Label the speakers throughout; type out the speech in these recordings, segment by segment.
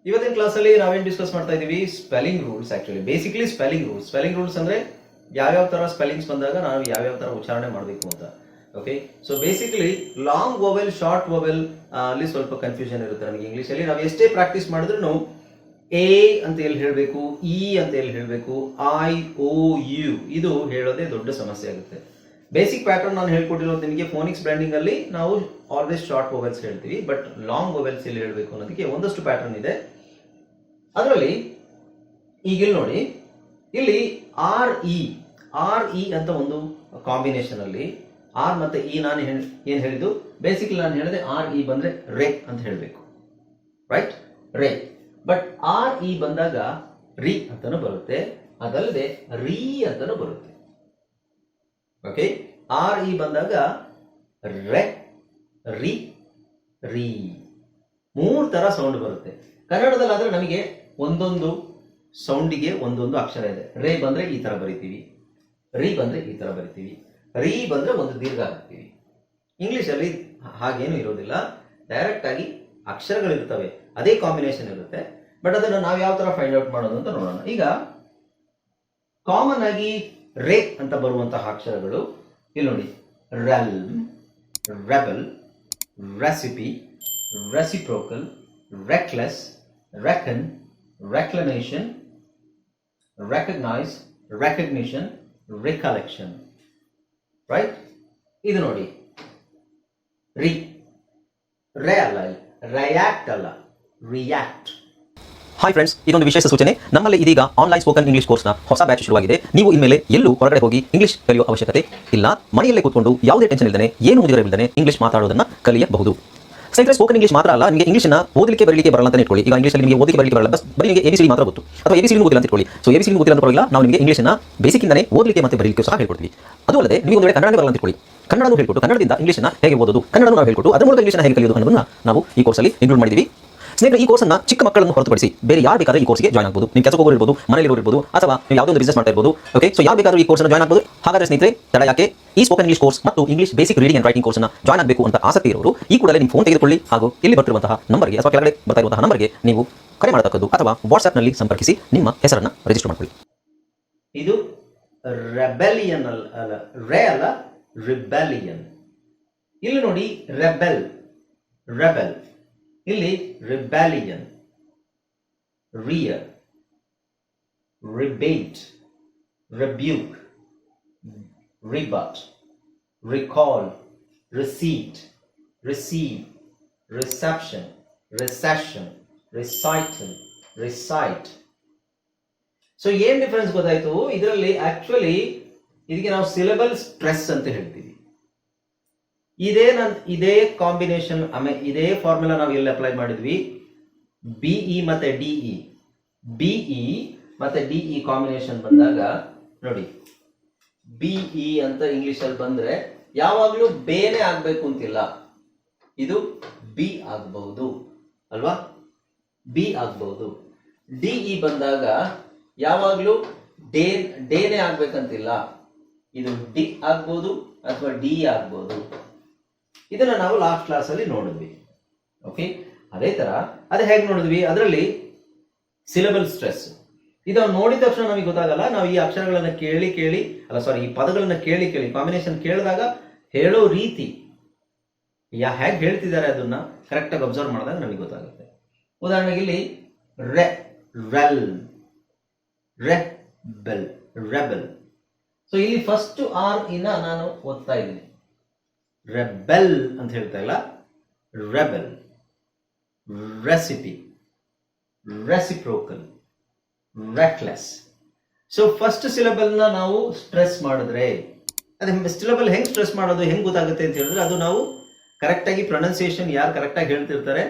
Speaker 1: ಇವತ್ತಿನ ಕ್ಲಾಸಲ್ಲಿ ನಾವೇನು ಡಿಸ್ಕಸ್ ಮಾಡ್ತಾ ಇದೀವಿ spelling rules. Actually basically spelling rules ಅಂದ್ರೆ ಯಾವ್ಯಾವ ತರ ಸ್ಪೆಲ್ಲಿಂಗ್ಸ್ ಬಂದಾಗ ನಾವು ಯಾವ್ಯಾವ ತರ ಉಚ್ಚಾರಣೆ ಮಾಡಬೇಕು ಅಂತ. Okay, so basically long vowel short vowel ಅಲ್ಲಿ ಸ್ವಲ್ಪ ಕನ್ಫ್ಯೂಷನ್ ಇರುತ್ತೆ ನಮಗೆ ಇಂಗ್ಲಿಷಲ್ಲಿ. ನಾವು ಎಷ್ಟೇ ಪ್ರಾಕ್ಟೀಸ್ ಮಾಡಿದ್ರು ಎ ಅಂತ ಎಲ್ಲಿ ಹೇಳಬೇಕು, ಇ ಅಂತ ಎಲ್ಲಿ ಹೇಳಬೇಕು, ಐ ಓ ಯು ಇದು ಹೇಳೋದೇ ದೊಡ್ಡ ಸಮಸ್ಯೆ ಆಗುತ್ತೆ. ಬೇಸಿಕ್ ಪ್ಯಾಟರ್ನ್ ನಾನು ಹೇಳ್ಕೊಟ್ಟಿರೋದು ನಿಮಗೆ ಫೋನಿಕ್ಸ್ ಬ್ರ್ಯಾಂಡಿಂಗ್ ಅಲ್ಲಿ ನಾವು ಆಲ್ವೇಸ್ ಶಾರ್ಟ್ ವೊವೆಲ್ಸ್ ಹೇಳ್ತೀವಿ, ಬಟ್ ಲಾಂಗ್ ವೊವೆಲ್ಸ್ ಎಲ್ಲಿ ಹೇಳಬೇಕು ಅನ್ನೋದಕ್ಕೆ ಒಂದಷ್ಟು ಪ್ಯಾಟರ್ನ್ ಇದೆ. ಅದರಲ್ಲಿ ಈಗ ಇಲ್ಲಿ ನೋಡಿ, ಇಲ್ಲಿ ಆರ್ ಇ ಅಂತ ಒಂದು ಕಾಂಬಿನೇಷನ್ ಅಲ್ಲಿ ಆರ್ ಮತ್ತೆ ಇ ನಾನು ಏನ್ ಹೇಳಿದ್ದು ಬೇಸಿಕಲಿ ನಾನು ಹೇಳಿದೆ ಆರ್ ಇ ಬಂದ್ರೆ ರೇ ಅಂತ ಹೇಳಬೇಕು, ರೈಟ್, ರೇ. ಬಟ್ ಆರ್ ಇ ಬಂದಾಗ ರಿ ಅಂತಾನು ಬರುತ್ತೆ, ಅದಲ್ಲದೆ ರೀ ಅಂತಾನು ಬರುತ್ತೆ. ಓಕೆ, ಆರ್ ಇ ಬಂದಾಗ ರೆ, ರಿ, ರೀ, ಮೂರು ತರ ಸೌಂಡ್ ಬರುತ್ತೆ. ಕನ್ನಡದಲ್ಲಾದ್ರೆ ನಮಗೆ ಒಂದೊಂದು ಸೌಂಡಿಗೆ ಒಂದೊಂದು ಅಕ್ಷರ ಇದೆ. ರೇ ಬಂದ್ರೆ ಈ ತರ ಬರಿತೀವಿ, ರಿ ಬಂದ್ರೆ ಈ ತರ ಬರಿತೀವಿ, ರೀ ಬಂದ್ರೆ ಒಂದು ದೀರ್ಘ ಹಾಕ್ತೀವಿ. ಇಂಗ್ಲಿಷಲ್ಲಿ ಹಾಗೇನು ಇರೋದಿಲ್ಲ, ಡೈರೆಕ್ಟ್ ಆಗಿ ಅಕ್ಷರಗಳಿರ್ತವೆ, ಅದೇ ಕಾಂಬಿನೇಷನ್ ಇರುತ್ತೆ. ಬಟ್ ಅದನ್ನು ನಾವು ಯಾವ ತರ ಫೈಂಡ್ ಔಟ್ ಮಾಡೋದು ಅಂತ ನೋಡೋಣ. ಈಗ ಕಾಮನ್ ಆಗಿ ರೇ ಅಂತ ಬರುವಂತಹ ಅಕ್ಷರಗಳು ಇಲ್ಲಿ ನೋಡಿ: realm, rebel, recipe, reciprocal, reckless, reckon, reclamation, recognize, recognition, recollection. Right? ಇದು ನೋಡಿ, ರೇ ಅಲ್ಲ, ರಿಯಾಕ್ಟ್ ಅಲ್ಲ, ರಿಯಾಕ್ಟ್.
Speaker 2: ಹಾಯ್ ಫ್ರೆಂಡ್ಸ್, ಇದೊಂದು ವಿಶೇಷ ಸೂಚನೆ. ನಮ್ಮಲ್ಲಿ ಇದೀಗ ಆನ್ಲೈನ್ ಸ್ಪೋಕನ್ ಇಂಗ್ಲಿಷ್ ಕೋರ್ಸ್ನ ಹೊಸ ಬ್ಯಾಚ್ ಶುರುವಾಗಿದೆ. ನೀವು ಇನ್ಮೇಲೆ ಎಲ್ಲೂ ಹೊರಗಡೆ ಹೋಗಿ ಇಂಗ್ಲಿಷ್ ಕಲಿಯುವ ಅವಶ್ಯಕತೆ ಇಲ್ಲ. ಮನೆಯಲ್ಲೇ ಕೂತ್ಕೊಂಡು ಯಾವುದೇ ಟೆನ್ಷನ್ ಇಲ್ಲದೆ, ಏನು ಮುಗಿದರೆ ಇಲ್ಲದೆ ಇಂಗ್ಲಿಷ್ ಮಾತಾಡೋದನ್ನ ಕಲಿಯಬಹುದು. ಸ್ನೇಹಿತರೆ, ಸ್ಪೋಕನ್ ಇಂಗ್ಲಿಷ್ ಮಾತ್ರ ಅಲ್ಲ, ನಿಮಗೆ ಇಂಗ್ಲಿಷ್ನ ಓದಲಿಕ್ಕೆ ಬರಲಿಕ್ಕೆ ಬರಲ್ಲ ಅಂತ ಇಟ್ಕೊಳ್ಳಿ. ಈಗ ಇಂಗ್ಲಿಷಲ್ಲಿ ನಿಮಗೆ ಓದಲಿಕ್ಕೆ ಬರಲಿಕ್ಕೆ ಬರಲ್ಲ, ಬರೀ ನಿಮಗೆ ಎಬಿಸಿಡಿ ಮಾತ್ರ ಗೊತ್ತು, ಅಥವಾ ಎಬಿಸಿಡಿ ಗೊತ್ತಿಲ್ಲ ಅಂತ ಇಟ್ಕೊಳ್ಳಿ. ಸೊ ಎಬಿಸಿಡಿ ಗೊತ್ತಿಲ್ಲ ಅಂತ ಪರವಾಗಿಲ್ಲ, ನಾವು ನಿಮಗೆ ಇಂಗ್ಲಿಷ್ನ ಬೇಸಿಕ್ ಇಂದನೇ ಓದಲಿಕ್ಕೆ ಮತ್ತೆ ಬರಲಿಕ್ಕೆ ಸಹ ಹೇಳ್ಕೊಡ್ತೀವಿ. ಅದು ಅಲ್ಲದೆ ನಿಮಗೆ ಒಂದು ವೇಳೆ ಕನ್ನಡ ಬರಲ್ಲ ಅಂತ ಇಟ್ಕೊಳ್ಳಿ, ಕನ್ನಡನೂ ಹೇಳ್ಕೊಟ್ಟು ಕನ್ನಡದಿಂದ ಇಂಗ್ಲಿಷ್ನ ಹೇಗೆ ಓದೋದು, ಕನ್ನಡನೂ ನಾವು ಹೇಳ್ಕೊಟ್ಟು ಅದರ ಮೂಲಕ ಇಂಗ್ಲಿಷ್ನ ಹೇಗೆ ಕಲಿಯೋದು ಅನ್ನೋದನ್ನ ನಾವು ಈ ಕೋರ್ಸಲ್ಲಿ ಇನ್ಕ್ಲೂಡ್ ಮಾಡಿದ್ದೀವಿ. ಸ್ನೇಹಿತರೆ, ಈ ಕೋರ್ಸ್ನ ಚಿಕ್ಕ ಮಕ್ಕಳನ್ನು ಹೊರತುಪಡಿಸಿ ಬೇರೆ ಯಾರು ಬೇಕಾದ್ರೆ ಈ ಕೋರ್ಸ್ಗೆ ಜಾಯ್ನ್ ಆಗಬಹುದು. ನೀವು ಕೆಲಸ ಹೋಗೋರು ಇರ್ಬೋದು, ಮನೆಯಲ್ಲಿ ಇರ್ಬೋದು, ಅಥವಾ ನೀವು ಯಾವುದೋ ಒಂದು ಬಿಸ್ನೆಸ್ ಮಾಡ್ತಾ ಇರ್ಬೋದು. ಓಕೆ, ಸೊ ಯಾರು ಬೇಕಾದ್ರೂ ಈ ಕೋರ್ಸ್ನ ಜಾಯ್ನ್ ಆಗಬಹುದು. ಹಾಗಾದ್ರೆ ಸ್ನೇಹಿತರೆ, ತಡ ಯಾಕೆ? ಈ ಸ್ಪೋಕನ್ ಇಂಗ್ಲಿಷ್ ಕೋರ್ಸ್ ಮತ್ತು English basic reading and writing ಕೋರ್ಸ್ನ ಜಾಯ್ನ್ ಆಗಬೇಕು ಅಂತ ಆಸಕ್ತಿ ಇರೋರು ಈ ಕೂಡಲೇ ನಿಮ್ಮ ಫೋನ್ ತೆಗೆದುಕೊಳ್ಳಿ, ಹಾಗೂ ಇಲ್ಲಿ ಬರ್ತಿರುವಂತಹ ನಂಬರ್ಗೆ ಅಥವಾ ಕೆಳಗಡೆ ಬರ್ತಾ ಇರುವಂತಹ ನಂಬರ್ಗೆ ನೀವು ಕರೆ ಮಾಡತಕ್ಕದ್ದು, ಅಥವಾ ವಾಟ್ಸ್ಆ್ಯಪ್ನಲ್ಲಿ ಸಂಪರ್ಕಿಸಿ ನಿಮ್ಮ ಹೆಸರನ್ನು ರಿಜಿಸ್ಟರ್ ಮಾಡಿಕೊಳ್ಳಿ.
Speaker 1: ಇದು ರೆಬೆಲಿಯನ್ ಅಲ್ಲ, ರೇ ಅಲ್ಲ, ರಿಬೆಲಿಯನ್. ಇಲ್ಲಿ ನೋಡಿ, ರೆಬೆಲ್, ಇಲ್ಲಿ rebellion, rear, rebate, rebuke, rebut, recall, receipt, receive, reception, recession, recital, recite. So ಏನ್ ಡಿಫರೆನ್ಸ್ ಗೊತ್ತಾಯ್ತು ಇದರಲ್ಲಿ? ಆಕ್ಚುಲಿ ಇದಕ್ಕೆ ನಾವು ಸಿಲೆಬಲ್ ಸ್ಟ್ರೆಸ್ ಅಂತ ಹೇಳ್ತೀವಿ. ಇದೇ ಕಾಂಬಿನೇಷನ್, ಇದೇ ಫಾರ್ಮುಲಾ ನಾವು ಎಲ್ಲಿ ಅಪ್ಲೈ ಮಾಡಿದ್ವಿ? ಬಿಇ ಮತ್ತೆ ಬಿಇ ಮತ್ತೆ ಡಿಇ ಕಾಂಬಿನೇಷನ್ ಬಂದಾಗ ನೋಡಿ, ಬಿಇ ಅಂತ ಇಂಗ್ಲಿಷ್ ಅಲ್ಲಿ ಬಂದ್ರೆ ಯಾವಾಗ್ಲೂ ಬೇನೆ ಆಗ್ಬೇಕು ಅಂತಿಲ್ಲ, ಇದು ಬಿ ಆಗಬಹುದು ಅಲ್ವಾ? ಬಿ ಆಗಬಹುದು. ಡಿಇ ಬಂದಾಗ ಯಾವಾಗ್ಲೂ ಡೇನೆ ಆಗ್ಬೇಕಂತಿಲ್ಲ, ಇದು ಡಿ ಆಗ್ಬಹುದು ಅಥವಾ ಡಿ ಆಗ್ಬಹುದು. ಇದನ್ನ ನಾವು ಲಾಸ್ಟ್ ಕ್ಲಾಸ್ ಅಲ್ಲಿ ನೋಡಿದ್ವಿ. ಓಕೆ, ಅದೇ ತರ ಅದೇ ಹೇಗೆ ನೋಡಿದ್ವಿ? ಅದರಲ್ಲಿ ಸಿಲೆಬಲ್ ಸ್ಟ್ರೆಸ್ ಇದು ನೋಡಿದ ತಕ್ಷಣ ನಮಗೆ ಗೊತ್ತಾಗಲ್ಲ. ನಾವು ಈ ಅಕ್ಷರಗಳನ್ನ ಈ ಪದಗಳನ್ನ ಕೇಳಿ ಕಾಂಬಿನೇಷನ್ ಕೇಳಿದಾಗ ಹೇಳೋ ರೀತಿ ಹೇಗೆ ಹೇಳ್ತಿದ್ದಾರೆ ಅದನ್ನ ಕರೆಕ್ಟ್ ಆಗಿ ಅಬ್ಸರ್ವ್ ಮಾಡಿದಾಗ ನಮಗೆ ಗೊತ್ತಾಗುತ್ತೆ. ಉದಾಹರಣೆಗೆ ಇಲ್ಲಿ ರೆಬೆಲ್. ಸೊ ಇಲ್ಲಿ ಫಸ್ಟ್ ಆರ್ ಇನ್ನ ನಾನು ಓದ್ತಾ ಇದ್ದೀನಿ, ರೆಬೆಲ್ ಅಂತ ಹೇಳ್ತಾ ಇಲ್ಲ, rebel. Recipe, reciprocal, reckless. So first syllable ನ ನಾವು ಸ್ಟ್ರೆಸ್ ಮಾಡಿದ್ರೆ, ಅದೇ ಸಿಲೆಬಲ್ ಹೆಂಗ್ ಸ್ಟ್ರೆಸ್ ಮಾಡೋದು, ಹೆಂಗ್ ಗೊತ್ತಾಗುತ್ತೆ ಅಂತ ಹೇಳಿದ್ರೆ, ಅದು ನಾವು ಕರೆಕ್ಟ್ ಆಗಿ ಪ್ರೊನೌನ್ಸಿಯೇಷನ್ ಯಾರು ಕರೆಕ್ಟ್ ಆಗಿ ಹೇಳ್ತಿರ್ತಾರೆ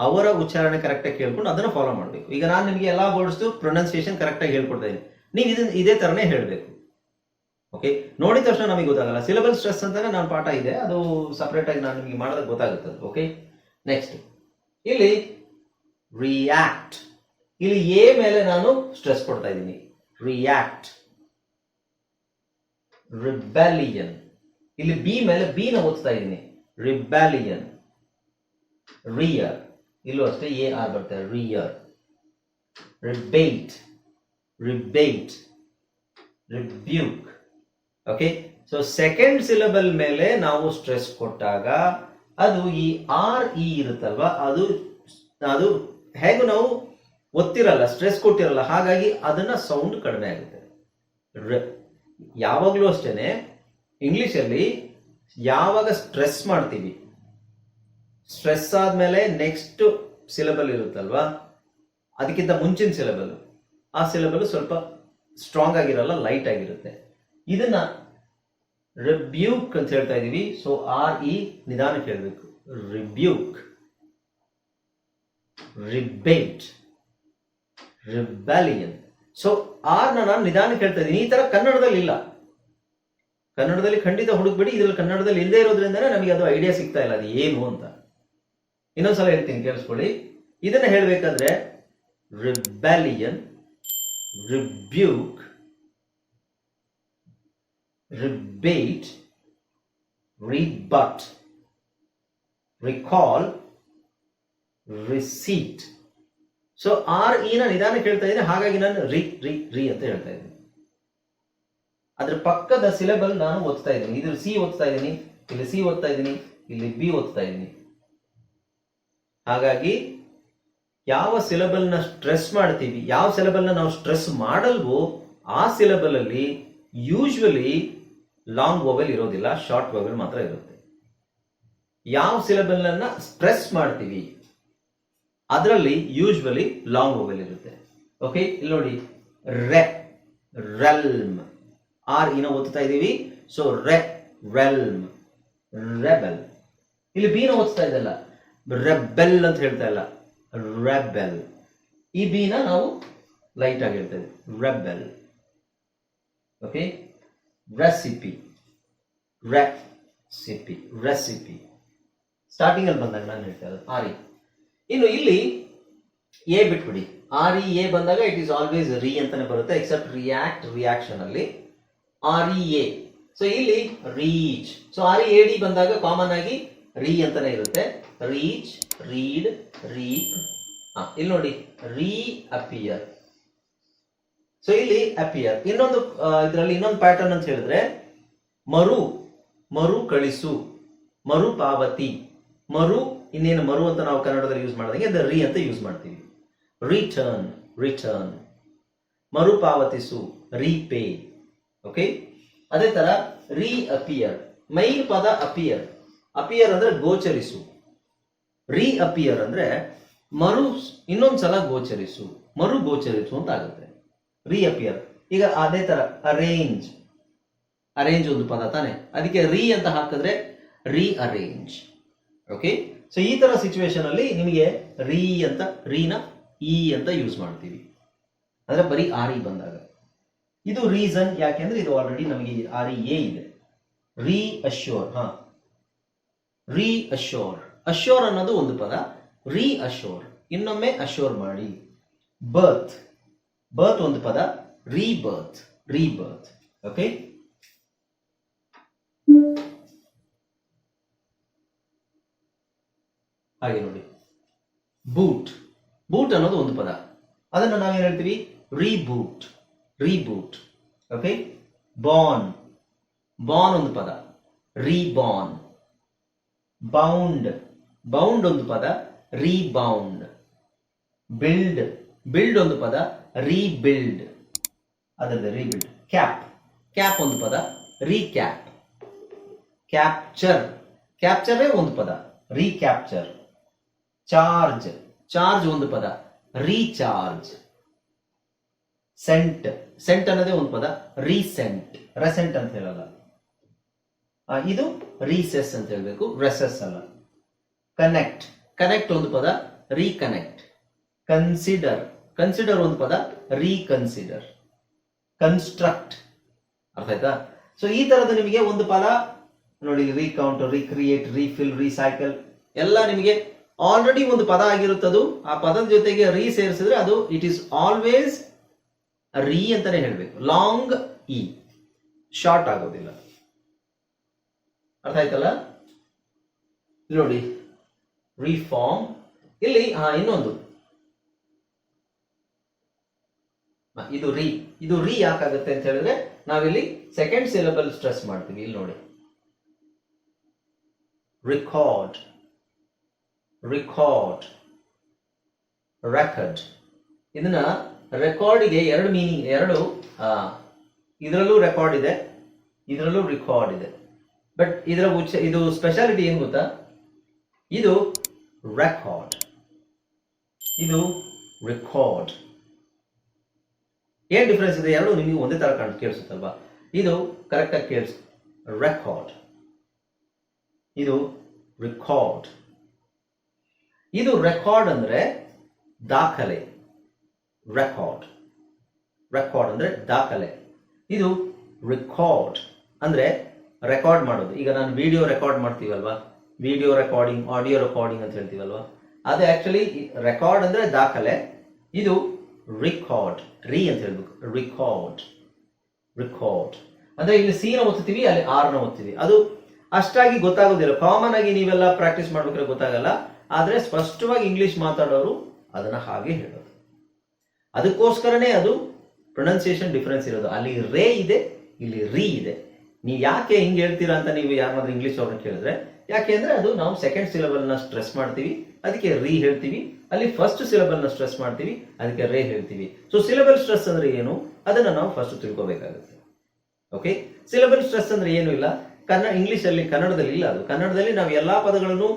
Speaker 1: ಅವರ ಉಚ್ಚಾರಣೆ ಕರೆಕ್ಟ್ ಆಗಿ ಕೇಳ್ಕೊಂಡು ಅದನ್ನ ಫಾಲೋ ಮಾಡಬೇಕು. ಈಗ ನಾನು ನಿಮಗೆ ಎಲ್ಲಾ ವರ್ಡ್ಸ್ ಪ್ರೊನೌನ್ಸಿಯೇಷನ್ ಕರೆಕ್ಟ್ ಆಗಿ ಹೇಳ್ಕೊಡ್ತಾ ಇದ್ದೀನಿ, ನೀವು ಇದೇ ತರನೇ ಹೇಳ್ಬೇಕು. ಓಕೆ, ನೋಡಿದ ತಕ್ಷಣ ನಮಗೆ ಗೊತ್ತಾಗಲ್ಲ. ಸಿಲೆಬಲ್ ಸ್ಟ್ರೆಸ್ ಅಂತಾನೆ ನಾನು ಪಾಠ ಇದೆ, ಅದು ಸಪರೇಟ್ ಆಗಿ ನಾನು ನಿಮಗೆ ಮಾಡೋದಕ್ಕೆ ಗೊತ್ತಾಗುತ್ತೆ. ಓಕೆ, ನೆಕ್ಸ್ಟ್ ಇಲ್ಲಿ ರಿಯಾಕ್ಟ್. ಇಲ್ಲಿ ಎ ಮೇಲೆ ನಾನು ಸ್ಟ್ರೆಸ್ ಕೊಡ್ತಾ ಇದ್ದೀನಿ, ರಿಯಾಕ್ಟ್. ರಿಬೆಲಿಯನ್, ಇಲ್ಲಿ ಬಿ ಮೇಲೆ ಬಿ ನ ಓದ್ತಾ ಇದ್ದೀನಿ, ರಿಬೆಲಿಯನ್. ರಿಯರ್, ಇಲ್ಲೂ ಅಷ್ಟೇ ಎ ಆರ್ ಬರ್ತದೆ, rear. Rebate, rebate, rebuke. Okay, so second syllable ಮೇಲೆ ನಾವು ಸ್ಟ್ರೆಸ್ ಕೊಟ್ಟಾಗ ಅದು ಈ ಆರ್ ಇ ಇರುತ್ತಲ್ವಾ, ಅದು ಅದು ಹೇಗೂ ನಾವು ಒತ್ತಿರಲ್ಲ, ಸ್ಟ್ರೆಸ್ ಕೊಟ್ಟಿರಲ್ಲ, ಹಾಗಾಗಿ ಅದನ್ನ ಸೌಂಡ್ ಕಡಿಮೆ ಆಗುತ್ತೆ. ಯಾವಾಗಲೂ ಅಷ್ಟೇನೆ ಇಂಗ್ಲಿಷಲ್ಲಿ ಯಾವಾಗ ಸ್ಟ್ರೆಸ್ ಮಾಡ್ತೀವಿ, ಸ್ಟ್ರೆಸ್ ಆದ್ಮೇಲೆ ನೆಕ್ಸ್ಟ್ ಸಿಲಬಲ್ ಇರುತ್ತಲ್ವಾ, ಅದಕ್ಕಿಂತ ಮುಂಚಿನ ಸಿಲಬಲ್, ಆ ಸಿಲಬಲ್ ಸ್ವಲ್ಪ ಸ್ಟ್ರಾಂಗ್ ಆಗಿರಲ್ಲ, ಲೈಟ್ ಆಗಿರುತ್ತೆ. ಇದನ್ನ ರಿಬ್ಯೂಕ್ ಅಂತ ಹೇಳ್ತಾ ಇದೀವಿ. ಸೊ ಆರ್ ಇ ನಿಧಾನಕ್ಕೆ ಹೇಳ್ಬೇಕು. Rebuke, rebate, rebellion. So R ನಾನು ನಿಧಾನಕ್ಕೆ ಹೇಳ್ತಾ ಇದ್ದೀನಿ. ಈ ತರ ಕನ್ನಡದಲ್ಲಿ ಇಲ್ಲ. ಕನ್ನಡದಲ್ಲಿ ಖಂಡಿತ ಹುಡುಕ್ಬೇಡಿ. ಇದ್ರಲ್ಲಿ ಕನ್ನಡದಲ್ಲಿ ಇಲ್ಲದೆ ಇರೋದ್ರಿಂದನೇ ನಮಗೆ ಅದು ಐಡಿಯಾ ಸಿಗ್ತಾ ಇಲ್ಲ ಅದು ಏನು ಅಂತ. ಇನ್ನೊಂದ್ಸಲ ಹೇಳ್ತೀನಿ, ಕೇಳಿಸ್ಕೊಳ್ಳಿ. ಇದನ್ನ ಹೇಳ್ಬೇಕಾದ್ರೆ rebellion, rebuke, rebate, rebut, recall, receipt. So R E ನ ನಿಧಾನಕ್ಕೆ ಹೇಳ್ತಾ ಇದ್ದೀನಿ, ಹಾಗಾಗಿ ನಾನು ರಿ ರಿ ರಿ ಅಂತ ಹೇಳ್ತಾ ಇದ್ದೀನಿ. ಅದ್ರ ಪಕ್ಕದ ಸಿಲೆಬಲ್ ನಾನು ಓದ್ತಾ ಇದ್ದೀನಿ. ಇದ್ರ ಸಿ ಓದ್ತಾ ಇದ್ದೀನಿ, ಇಲ್ಲಿ ಸಿ ಓದ್ತಾ ಇದ್ದೀನಿ, ಇಲ್ಲಿ ಬಿ ಓದ್ತಾ ಇದ್ದೀನಿ. ಹಾಗಾಗಿ ಯಾವ ಸಿಲೆಬಲ್ ನ ಸ್ಟ್ರೆಸ್ ಮಾಡ್ತೀವಿ, ಯಾವ ಸಿಲೆಬಲ್ ನ ನಾವು ಸ್ಟ್ರೆಸ್ ಮಾಡಲ್ವೋ ಆ ಸಿಲೆಬಲ್ ಅಲ್ಲಿ ಯೂಶುವಲಿ ಲಾಂಗ್ ವೊವೆಲ್ ಇರೋದಿಲ್ಲ, ಶಾರ್ಟ್ ವೊವೆಲ್ ಮಾತ್ರ ಇರುತ್ತೆ. ಯಾವ ಸಿಲೆಬಲ್ ಅನ್ನ ಸ್ಟ್ರೆಸ್ ಮಾಡ್ತೀವಿ ಅದರಲ್ಲಿ ಯೂಶುವಲಿ ಲಾಂಗ್ ವೊವೆಲ್ ಇರುತ್ತೆ. ಓಕೆ, ಇಲ್ಲಿ ನೋಡಿ, ರೆ, ರೆಲ್ಮ್, ಆರ್ ಇನ ಓದ್ತಾ ಇದೀವಿ. ಸೊ ರೆ, ರೆಲ್ಮ್, ರೆಬೆಲ್. ಇಲ್ಲಿ ಬಿ ನ ಓದ್ತಾ ಇದಲ್ಲ, ರೆಬೆಲ್ ಅಂತ ಹೇಳ್ತಾ ಇಲ್ಲ, ರೆಬೆಲ್. ಈ ಬಿ ನ ನಾವು ಲೈಟ್ ಆಗಿ ಹೇಳ್ತಾ ಇದ್ದೀವಿ, rebel. Okay, recipe, recipe, recipe. Starting ಅಲ್ಲಿ ಬಂದಾಗ ನಾನು ಹೇಳ್ತಾ ಇರೋದು ಆರ್ ಇ. ಇನ್ನು ಇಲ್ಲಿ ಎ ಬಿಟ್ಬಿಡಿ. ಆರ್ ಇ ಎ ಬಂದಾಗ ಇಟ್ ಈಸ್ ಆಲ್ವೇಸ್ ರಿ ಅಂತಾನೆ ಬರುತ್ತೆ, ಎಕ್ಸೆಪ್ಟ್ ರಿಯಾಕ್ಟ್, ರಿಯಾಕ್ಷನ್ ಅಲ್ಲಿ ಆರ್ ಇ ಎ. ಸೊ ಇಲ್ಲಿ reach. So R E A D ಬಂದಾಗ ಕಾಮನ್ ಆಗಿ ರಿ ಅಂತಾನೆ ಇರುತ್ತೆ. Reach, read, reap. ಇಲ್ಲಿ ನೋಡಿ, ರೀ ಅಪಿಯರ್. ಸೊ ಇಲ್ಲಿ ಅಪಿಯರ್. ಇನ್ನೊಂದು ಇದರಲ್ಲಿ ಇನ್ನೊಂದು ಪ್ಯಾಟರ್ನ್ ಅಂತ ಹೇಳಿದ್ರೆ ಮರು, ಮರು ಕಳಿಸು, ಮರು ಪಾವತಿ. ಮರು, ಇನ್ನೇನು ಮರು ಅಂತ ನಾವು ಕನ್ನಡದಲ್ಲಿ ಯೂಸ್ ಮಾಡಿದಂಗೆ ಅದು ರಿ ಅಂತ ಯೂಸ್ ಮಾಡ್ತೀವಿ. Return, return. ಮರುಪಾವತಿಸು, ರೀಪೇ. ಓಕೆ, ಅದೇ ತರ ರೀ ಅಪಿಯರ್. ಮೈನ್ ಪದ ಅಪಿಯರ್. ಅಪಿಯರ್ ಅಂದ್ರೆ ಗೋಚರಿಸು. ರೀ ಅಪಿಯರ್ ಅಂದ್ರೆ ಮರು, ಇನ್ನೊಂದ್ಸಲ ಗೋಚರಿಸು, ಮರು ಗೋಚರಿಸು ಅಂತ ಆಗುತ್ತೆ. ರೀ ಅಪಿಯರ್. ಈಗ ಅದೇ ತರ ಅರೇಂಜ್, ಅರೇಂಜ್ ಒಂದು ಪದ ತಾನೆ, ಅದಕ್ಕೆ ರೀ ಅಂತ ಹಾಕಿದ್ರೆ ರೀ ಅರೇಂಜ್. ಓಕೆ, ಸೊ ಈ ತರ ಸಿಚುವೇಶನ್ ಅಲ್ಲಿ ನಿಮಗೆ ರೀ ಅಂತ, ರೀನ ಇ ಅಂತ ಯೂಸ್ ಮಾಡ್ತೀವಿ, ಅಂದ್ರೆ ಬರೀ ಆರ್ ಇ ಬಂದಾಗ. ಇದು ರೀಸನ್ ಯಾಕೆಂದ್ರೆ ಇದು ಆಲ್ರೆಡಿ ನಮಗೆ ಆರ್ ಇ ಎ ಇದೆ. ರೀ ಅಶ್ಯೂರ್. ರೀ ಅಶ್ಯೂರ್. ಅಶ್ಯೂರ್ ಅನ್ನೋದು ಒಂದು ಪದ. ರೀ ಅಶ್ಯೂರ್, ಇನ್ನೊಮ್ಮೆ ಅಶ್ಯೂರ್ ಮಾಡಿ. ಬರ್ತ್, ಬರ್ತ್ ಒಂದು ಪದ. Rebirth, rebirth. ಓಕೆ, ಹಾಗೆ ನೋಡಿ, ಬೂಟ್. ಬೂಟ್ ಅನ್ನೋದು ಒಂದು ಪದ. ಅದನ್ನು ನಾವೇನ್ ಹೇಳ್ತೀವಿ? Reboot, reboot. Okay, Born, Born ಒಂದು ಪದ. ರೀಬಾರ್ನ್. ಬೌಂಡ್, ಬೌಂಡ್ ಒಂದು ಪದ. ರೀಬೌಂಡ್. ಬಿಲ್ಡ್, ಬಿಲ್ಡ್ ಒಂದು ಪದ. ರೀಬಿಲ್ಡ್, ಅದರದ್ದು ರೀಬಿಲ್ಡ್. ಕ್ಯಾಪ್, ಕ್ಯಾಪ್ ಒಂದು ಪದ. ರೀಕ್ಯಾಪ್. ಕ್ಯಾಪ್ಚರ್, ಕ್ಯಾಪ್ಚರೇ ಒಂದು ಪದ. ರೀಕ್ಯಾಪ್ಚರ್. ಚಾರ್ಜ್, ಚಾರ್ಜ್ ಒಂದು ಪದ. ರೀಚಾರ್ಜ್. ಸೆಂಟ್, ಸೆಂಟ್ ಅನ್ನೋದೇ ಒಂದು ಪದ. ರೀಸೆಂಟ್, ರೆಸೆಂಟ್ ಅಂತ ಹೇಳಲ್ಲ, ಇದು ರೀಸೆಸ್ ಅಂತ ಹೇಳ್ಬೇಕು, ರೆಸೆಸ್ ಅಲ್ಲ. ಕನೆಕ್ಟ್, ಕನೆಕ್ಟ್ ಒಂದು ಪದ. ರೀಕನೆಕ್ಟ್. ಕನ್ಸಿಡರ್, ಕನ್ಸಿಡರ್ ಒಂದು ಪದ. ರೀಕನ್ಸಿಡರ್. ಕನ್ಸ್ಟ್ರಕ್ಟ್. ಅರ್ಥ ಆಯ್ತಾ? ಸೊ ಈ ತರದ ನಿಮಗೆ ಒಂದು ಪದ ನೋಡಿ, ರೀಕೌಂಟ್, ರೀಕ್ರಿಯೇಟ್, ರೀಫಿಲ್, ರೀಸೈಕಲ್ ಎಲ್ಲ ನಿಮಗೆ ಆಲ್ರೆಡಿ ಒಂದು ಪದ ಆಗಿರುತ್ತದು. ಆ ಪದದ ಜೊತೆಗೆ ರೀ ಸೇರಿಸಿದ್ರೆ ಅದು ಇಟ್ ಈಸ್ ಆಲ್ವೇಸ್ ರೀ ಅಂತಾನೆ ಹೇಳ್ಬೇಕು. ಲಾಂಗ್ ಇ, ಶಾರ್ಟ್ ಆಗೋದಿಲ್ಲ. ಅರ್ಥ ಆಯ್ತಲ್ಲ? ನೋಡಿ, ರಿಫಾರ್ಮ್. ಇಲ್ಲಿ ಇನ್ನೊಂದು ಇದು ರೀ ಯಾಕಾಗುತ್ತೆ ಅಂತ ಹೇಳಿದ್ರೆ ನಾವಿಲ್ಲಿ ಸೆಕೆಂಡ್ ಸಿಲಬಲ್ ಸ್ಟ್ರೆಸ್ ಮಾಡ್ತೀವಿ. ಇಲ್ಲಿ ನೋಡಿ, ರಿಕಾರ್ಡ್, ರಿಕಾರ್ಡ್, ರೆಕಾರ್ಡ್. ಇದನ್ನ ರೆಕಾರ್ಡ್ಗೆ ಎರಡು ಮೀನಿಂಗ್, ಇದರಲ್ಲೂ ರೆಕಾರ್ಡ್ ಇದೆ, ಇದರಲ್ಲೂ ರೆಕಾರ್ಡ್ ಇದೆ. ಬಟ್ ಇದು ಸ್ಪೆಷಾಲಿಟಿ ಏನ್ ಗೊತ್ತಾ, ಇದು ರೆಕಾರ್ಡ್, ಇದು ರೆಕಾರ್ಡ್. ಏನ್ ಡಿಫ್ರೆನ್ಸ್ ಇದೆ? ಎರಡು ನಿಮಗೆ ಒಂದೇ ತರ ಕೇಳಿಸುತ್ತಲ್ವಾ? ಇದು ಕರೆಕ್ಟ್ ಆಗಿ ಕೇಳಿಸ್, ರೆಕಾರ್ಡ್, ಇದು ರೆಕಾರ್ಡ್. ಇದು ರೆಕಾರ್ಡ್ ಅಂದ್ರೆ ದಾಖಲೆ, ರೆಕಾರ್ಡ್, ರೆಕಾರ್ಡ್ ಅಂದ್ರೆ ದಾಖಲೆ. ಇದು ರೆಕಾರ್ಡ್ ಅಂದ್ರೆ ರೆಕಾರ್ಡ್ ಮಾಡೋದು. ಈಗ ನಾನು ವಿಡಿಯೋ ರೆಕಾರ್ಡ್ ಮಾಡ್ತೀವಲ್ವಾ, ವಿಡಿಯೋ ರೆಕಾರ್ಡಿಂಗ್, ಆಡಿಯೋ ರೆಕಾರ್ಡಿಂಗ್ ಅಂತ ಹೇಳ್ತೀವಲ್ವಾ, ಅದು ಆಕ್ಚುಲಿ ರೆಕಾರ್ಡ್ ಅಂದ್ರೆ ದಾಖಲೆ. ಇದು ರಿಕಾರ್ಡ್, ಅಂತ ಹೇಳ್ಬೇಕು, ರಿಕಾರ್ಡ್, ರಿಕಾರ್ಡ್ ಅಂದ್ರೆ ಇಲ್ಲಿ ಸಿ ನ ಓದ್ತೀವಿ, ಅಲ್ಲಿ ಆರ್ ನ ಓದ್ತೀವಿ. ಅದು ಅಷ್ಟಾಗಿ ಗೊತ್ತಾಗೋದಿಲ್ಲ, ಕಾಮನ್ ಆಗಿ ನೀವೆಲ್ಲ ಪ್ರಾಕ್ಟೀಸ್ ಮಾಡ್ಬೇಕಾದ್ರೆ ಗೊತ್ತಾಗಲ್ಲ. ಆದ್ರೆ ಸ್ಪಷ್ಟವಾಗಿ ಇಂಗ್ಲಿಷ್ ಮಾತಾಡೋರು ಅದನ್ನ ಹಾಗೆ ಹೇಳೋದು. ಅದಕ್ಕೋಸ್ಕರನೇ ಅದು ಪ್ರೊನೌನ್ಸಿಯೇಷನ್ ಡಿಫರೆನ್ಸ್ ಇರೋದು. ಅಲ್ಲಿ ರೇ ಇದೆ, ಇಲ್ಲಿ ರೀ ಇದೆ. ನೀವು ಯಾಕೆ ಹಿಂಗೆ ಹೇಳ್ತೀರಾ ಅಂತ ನೀವು ಯಾರಾದ್ರೂ ಇಂಗ್ಲಿಷ್ ಅವ್ರನ್ನ ಕೇಳಿದ್ರೆ, ಯಾಕೆ ಅಂದ್ರೆ ಅದು ನಾವು ಸೆಕೆಂಡ್ ಸಿಲಬಲ್ ನ ಸ್ಟ್ರೆಸ್ ಮಾಡ್ತೀವಿ, ಅದಕ್ಕೆ ರೀ ಹೇಳ್ತೀವಿ. ಅಲ್ಲಿ ಫಸ್ಟ್ ಸಿಲಬಲ್ ನ ಸ್ಟ್ರೆಸ್ ಮಾಡ್ತೀವಿ, ಅದಕ್ಕೆ ರೇ ಹೇಳ್ತೀವಿ. ಸೊ ಸಿಲಬಲ್ ಸ್ಟ್ರೆಸ್ ಅಂದ್ರೆ ಏನು, ಅದನ್ನ ನಾವು ಫಸ್ಟ್ ತಿಳ್ಕೋಬೇಕಾಗುತ್ತೆ. ಓಕೆ, ಸಿಲಬಲ್ ಸ್ಟ್ರೆಸ್ ಅಂದ್ರೆ ಏನು ಇಲ್ಲ, ಕನ್ನಡದಲ್ಲಿ ಇಲ್ಲ. ಅದು ಕನ್ನಡದಲ್ಲಿ ನಾವು ಎಲ್ಲಾ ಪದಗಳನ್ನು,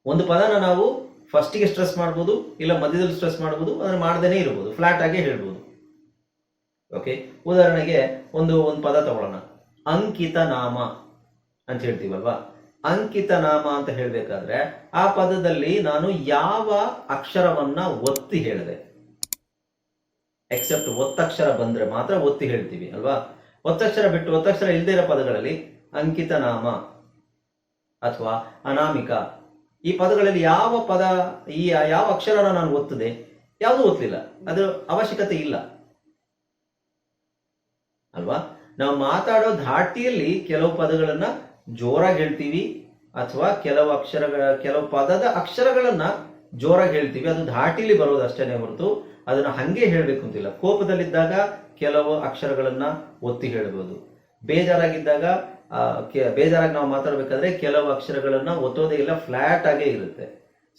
Speaker 1: ಒಂದು ಪದನ ನಾವು ಫಸ್ಟಿಗೆ ಸ್ಟ್ರೆಸ್ ಮಾಡ್ಬೋದು, ಇಲ್ಲ ಮಧ್ಯದಲ್ಲಿ ಸ್ಟ್ರೆಸ್ ಮಾಡ್ಬೋದು, ಅದನ್ನ ಮಾಡದೇನೆ ಇರ್ಬೋದು, ಫ್ಲಾಟ್ ಆಗಿ ಹೇಳ್ಬೋದು. ಓಕೆ, ಉದಾಹರಣೆಗೆ ಒಂದು ಪದ ತಗೊಳ್ಳೋಣ, ಅಂಕಿತ ನಾಮ ಅಂತ ಹೇಳ್ತೀವಲ್ವಾ. ಅಂಕಿತ ನಾಮ ಅಂತ ಹೇಳ್ಬೇಕಾದ್ರೆ ಆ ಪದದಲ್ಲಿ ನಾನು ಯಾವ ಅಕ್ಷರವನ್ನ ಒತ್ತಿ ಹೇಳಿದೆ, ಎಕ್ಸೆಪ್ಟ್ ಒತ್ತಕ್ಷರ ಬಂದ್ರೆ ಮಾತ್ರ ಒತ್ತಿ ಹೇಳ್ತೀವಿ ಅಲ್ವಾ. ಒತ್ತಕ್ಷರ ಬಿಟ್ಟು, ಒತ್ತಕ್ಷರ ಇಲ್ಲದೆ ಇರೋ ಪದಗಳಲ್ಲಿ ಅಂಕಿತ ನಾಮ ಅಥವಾ ಅನಾಮಿಕ, ಈ ಪದಗಳಲ್ಲಿ ಯಾವ ಅಕ್ಷರನ ನಾನು ಒತ್ತದೆ, ಯಾವುದು ಒತ್ತಲಿಲ್ಲ, ಅದರ ಅವಶ್ಯಕತೆ ಇಲ್ಲ ಅಲ್ವಾ. ನಾವು ಮಾತಾಡೋ ಧಾಟಿಯಲ್ಲಿ ಕೆಲವು ಪದಗಳನ್ನ ಜೋರಾಗಿ ಹೇಳ್ತೀವಿ, ಅಥವಾ ಕೆಲವು ಪದದ ಅಕ್ಷರಗಳನ್ನ ಜೋರಾಗಿ ಹೇಳ್ತೀವಿ. ಅದು ಧಾಟಿಲಿ ಬರೋದು ಅಷ್ಟೇನೆ ಹೊರತು ಅದನ್ನ ಹಂಗೆ ಹೇಳ್ಬೇಕು ಅಂತಿಲ್ಲ. ಕೋಪದಲ್ಲಿದ್ದಾಗ ಕೆಲವು ಅಕ್ಷರಗಳನ್ನ ಒತ್ತಿ ಹೇಳ್ಬೋದು, ಬೇಜಾರಾಗಿದ್ದಾಗ ಬೇಜಾರಾಗಿ ನಾವು ಮಾತಾಡ್ಬೇಕಾದ್ರೆ ಕೆಲವು ಅಕ್ಷರಗಳನ್ನ ಒತ್ತೋದೇ ಇಲ್ಲ, ಫ್ಲಾಟ್ ಆಗೇ ಇರುತ್ತೆ.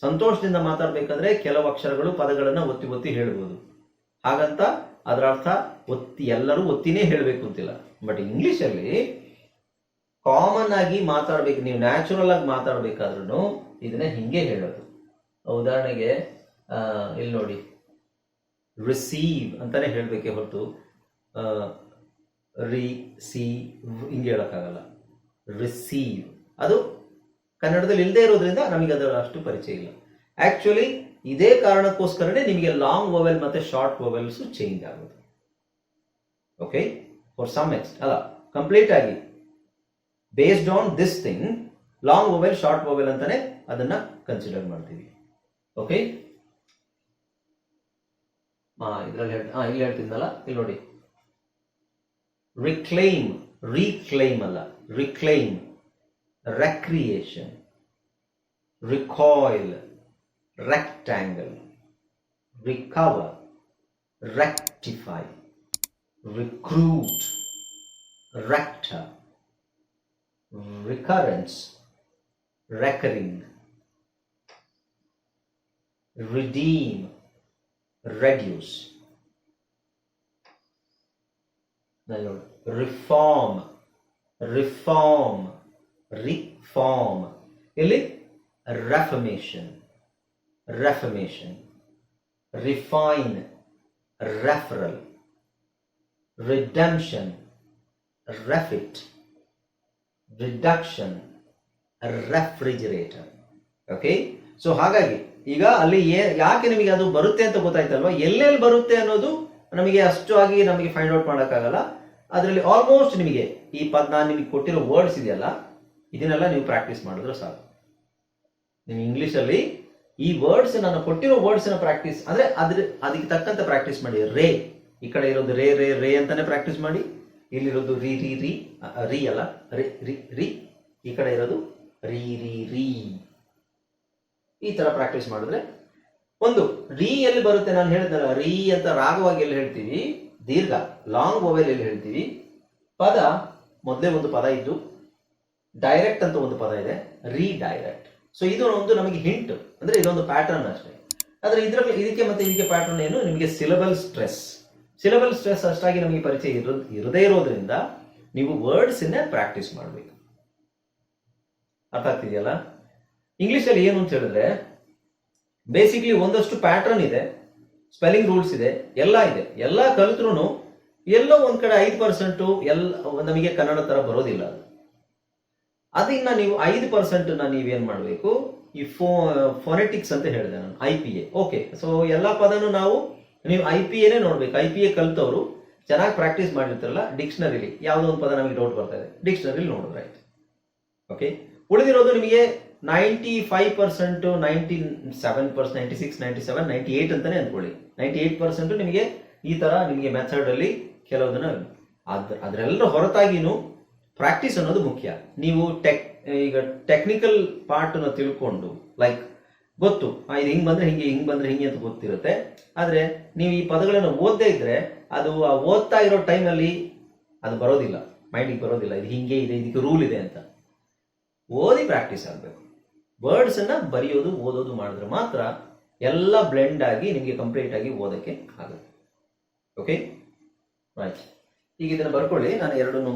Speaker 1: ಸಂತೋಷದಿಂದ ಮಾತಾಡ್ಬೇಕಾದ್ರೆ ಕೆಲವು ಅಕ್ಷರಗಳು ಪದಗಳನ್ನ ಒತ್ತಿ ಒತ್ತಿ ಹೇಳ್ಬೋದು. ಹಾಗಂತ ಅದರ ಅರ್ಥ ಎಲ್ಲರೂ ಒತ್ತಿನೇ ಹೇಳ್ಬೇಕು ಅಂತಿಲ್ಲ. ಬಟ್ ಇಂಗ್ಲಿಷಲ್ಲಿ ಕಾಮನ್ ಆಗಿ ಮಾತಾಡ್ಬೇಕು, ನೀವು ನ್ಯಾಚುರಲ್ ಆಗಿ ಮಾತಾಡ್ಬೇಕಾದ್ರೂ ಇದನ್ನ ಹಿಂಗೆ ಹೇಳೋದು. ಉದಾಹರಣೆಗೆ ಇಲ್ಲಿ ನೋಡಿ, ರಿಸೀವ್ ಅಂತಾನೆ ಹೇಳ್ಬೇಕೆ ಹೊರತು ಹಿಂಗೆ ಹೇಳಕ್ಕಾಗಲ್ಲ. ರಿಸೀವ್ ಅದು ಕನ್ನಡದಲ್ಲಿ ಇಲ್ಲದೆ ಇರೋದ್ರಿಂದ ನಮಗೆ ಅದರ ಅಷ್ಟು ಪರಿಚಯ ಇಲ್ಲ. ಆಕ್ಚುಲಿ ಇದೇ ಕಾರಣಕ್ಕೋಸ್ಕರನೇ ನಿಮಗೆ ಲಾಂಗ್ ವೊವೆಲ್ ಮತ್ತೆ ಶಾರ್ಟ್ ವೊವೆಲ್ಸ್ ಚೇಂಜ್ ಆಗೋದು. ಓಕೆ, ಫಾರ್ ಸಮ್ ಎಕ್ಸ್ಟ್ ಅಲ್ಲ, ಕಂಪ್ಲೀಟ್ ಆಗಿ based on this thing long vowel short vowel ಅಂತಾನೆ ಅದನ್ನ ಕನ್ಸಿಡರ್ ಮಾಡ್ತೀವಿ. ಓಕೆ, ಇಲ್ಲಿ ಹೇಳ್ತಿದ್ನಲ್ಲ, ಇಲ್ಲಿ ನೋಡಿ, ರೀಕ್ಲೈಮ್ ಅಲ್ಲ, reclaim, recreation, recoil, rectangle, recover, rectify, recruit, rector, recurrence, recurring, redeem, reduce, reform, ಇಲ್ಲಿ reformation, refine, referral, redemption, refit, reduction, refrigerator. Okay, so ಹಾಗಾಗಿ ಈಗ ಅಲ್ಲಿ ಯಾಕೆ ನಿಮಗೆ ಅದು ಬರುತ್ತೆ ಅಂತ ಗೊತ್ತಾಯ್ತಲ್ವಾ. ಎಲ್ಲೆಲ್ಲಿ ಬರುತ್ತೆ ಅನ್ನೋದು ನಮಗೆ ಅಷ್ಟು ಆಗಿ ನಮಗೆ ಫೈಂಡ್ ಔಟ್ ಮಾಡೋಕ್ಕಾಗಲ್ಲ. ಅದರಲ್ಲಿ ಆಲ್ಮೋಸ್ಟ್ ನಿಮಗೆ ಈ ನಾನು ನಿಮಗೆ ಕೊಟ್ಟಿರೋ ವರ್ಡ್ಸ್ ಇದೆಯಲ್ಲ, ಇದನ್ನೆಲ್ಲ ನೀವು ಪ್ರಾಕ್ಟೀಸ್ ಮಾಡಿದ್ರೆ ಸಾಕು. ನೀವು ಇಂಗ್ಲಿಷಲ್ಲಿ ಈ ವರ್ಡ್ಸ್, ನಾನು ಕೊಟ್ಟಿರೋ ವರ್ಡ್ಸ್ ನ ಪ್ರಾಕ್ಟೀಸ್ ಅಂದ್ರೆ ಅದಕ್ಕೆ ತಕ್ಕಂತೆ ಪ್ರಾಕ್ಟೀಸ್ ಮಾಡಿ. ರೇ ಈ ಕಡೆ ಇರೋದು ರೇ ಅಂತಾನೆ ಪ್ರಾಕ್ಟೀಸ್ ಮಾಡಿ. ಇಲ್ಲಿರೋದು ರೀ ಅಲ್ಲ, ರೀ. ಈ ಕಡೆ ಇರೋದು ರೀ. ಈ ತರ ಪ್ರಾಕ್ಟೀಸ್ ಮಾಡಿದ್ರೆ ಒಂದು ರೀ ಎಲ್ಲಿ ಬರುತ್ತೆ, ನಾನು ಹೇಳಿದ್ನಲ್ಲ ರೀ ಅಂತ ರಾಗವಾಗಿ ಎಲ್ಲಿ ಹೇಳ್ತೀವಿ, ದೀರ್ಘ ಲಾಂಗ್ ವೊವೆಲ್ ಎಲ್ಲಿ ಹೇಳ್ತೀವಿ, ಪದ ಮೊದಲೇ ಒಂದು ಪದ ಇದ್ದು ಡೈರೆಕ್ಟ್ ಅಂತ ಒಂದು ಪದ ಇದೆ, ರೀಡೈರೆಕ್ಟ್. ಸೊ ಇದು ಒಂದು ನಮಗೆ ಹಿಂಟ್, ಅಂದ್ರೆ ಇದೊಂದು ಪ್ಯಾಟರ್ನ್ ಅಷ್ಟೇ. ಆದ್ರೆ ಇದಕ್ಕೆ ಮತ್ತೆ ಇದಕ್ಕೆ ಪ್ಯಾಟರ್ನ್ ಏನು, ನಿಮಗೆ ಸಿಲಬಲ್ ಸ್ಟ್ರೆಸ್ ಅಷ್ಟಾಗಿ ನಮಗೆ ಪರಿಚಯ ಇರದೇ ಇರೋದ್ರಿಂದ ನೀವು ವರ್ಡ್ಸ್ ಇನ್ನೇ ಪ್ರಾಕ್ಟೀಸ್ ಮಾಡಬೇಕು. ಅರ್ಥ ಆಗ್ತಿದೆಯಲ್ಲ? ಇಂಗ್ಲಿಷಲ್ಲಿ ಏನು ಅಂತ ಹೇಳಿದ್ರೆ ಬೇಸಿಕ್ಲಿ ಒಂದಷ್ಟು ಪ್ಯಾಟರ್ನ್ ಇದೆ, ಸ್ಪೆಲ್ಲಿಂಗ್ ರೂಲ್ಸ್ ಇದೆ, ಎಲ್ಲ ಇದೆ. ಎಲ್ಲ ಕಲಿತ್ರು ಎಲ್ಲೋ ಒಂದ್ ಕಡೆ 5% ಎಲ್ಲ ನಮಗೆ ಕನ್ನಡ ತರ ಬರೋದಿಲ್ಲ. ಅದನ್ನ ನೀವು 5% ನೀವೇನ್ ಮಾಡಬೇಕು, ಈ ಫೋನೆಟಿಕ್ಸ್ ಅಂತ ಹೇಳಿದೆ ನಾನು, IPA. ಓಕೆ, ಸೊ ಎಲ್ಲಾ ಪದನು ನೀವು IPAನೇ ನೋಡ್ಬೇಕು. IPA ಕಲ್ತವ್ರು ಚೆನ್ನಾಗಿ ಪ್ರಾಕ್ಟೀಸ್ ಮಾಡಿರ್ತಾರಲ್ಲ, ಡಿಕ್ಷನರಿಲಿ ಯಾವುದೋ ಒಂದು ಪದ ನಮಗೆ ಡೌಟ್ ಬರ್ತಾ ಇದೆ, ಡಿಕ್ಷನರಿಲಿ ನೋಡಿದ್ರೆ ಆಯ್ತು. ಓಕೆ, ಉಳಿದಿರೋದು ನಿಮಗೆ 95%, 97%, 96, 97, 98 ಅಂತಾನೆ ಅಂದ್ಕೊಳ್ಳಿ. 98% ನಿಮಗೆ ಈ ತರ ನಿಮಗೆ ಮೆಥಡ್ ಅಲ್ಲಿ ಕೆಲವುದನ್ನ ಅದರೆಲ್ಲರ ಹೊರತಾಗಿನೂ ಪ್ರಾಕ್ಟೀಸ್ ಅನ್ನೋದು ಮುಖ್ಯ. ನೀವು ಈಗ ಟೆಕ್ನಿಕಲ್ ಪಾರ್ಟ್ ಅನ್ನು ತಿಳ್ಕೊಂಡು ಲೈಕ್ ಗೊತ್ತು, ಇದು ಹಿಂಗ್ ಬಂದ್ರೆ ಹಿಂಗೆ ಅಂತ ಗೊತ್ತಿರುತ್ತೆ. ಆದ್ರೆ ನೀವು ಈ ಪದಗಳನ್ನು ಓದದೇ ಇದ್ರೆ ಅದು ಓದ್ತಾ ಇರೋ ಟೈಮಲ್ಲಿ ಅದು ಬರೋದಿಲ್ಲ, ಮೈಂಡಿಗೆ ಬರೋದಿಲ್ಲ. ಇದು ಹಿಂಗೆ ಇದೆ, ಇದಕ್ಕೆ ರೂಲ್ ಇದೆ ಅಂತ ಓದಿ ಪ್ರಾಕ್ಟೀಸ್ ಆಗಬೇಕು. ವರ್ಡ್ಸ್ ಅನ್ನ ಬರೆಯೋದು ಓದೋದು ಮಾಡಿದ್ರೆ ಮಾತ್ರ ಎಲ್ಲ ಬ್ಲೆಂಡ್ ಆಗಿ ನಿಮಗೆ ಕಂಪ್ಲೀಟ್ ಆಗಿ ಓದಕ್ಕೆ ಆಗುತ್ತೆ. Okay, right. ಈಗ ಇದನ್ನ ಬರ್ಕೊಳ್ಳಿ, ನಾನು ಎರಡನ್ನು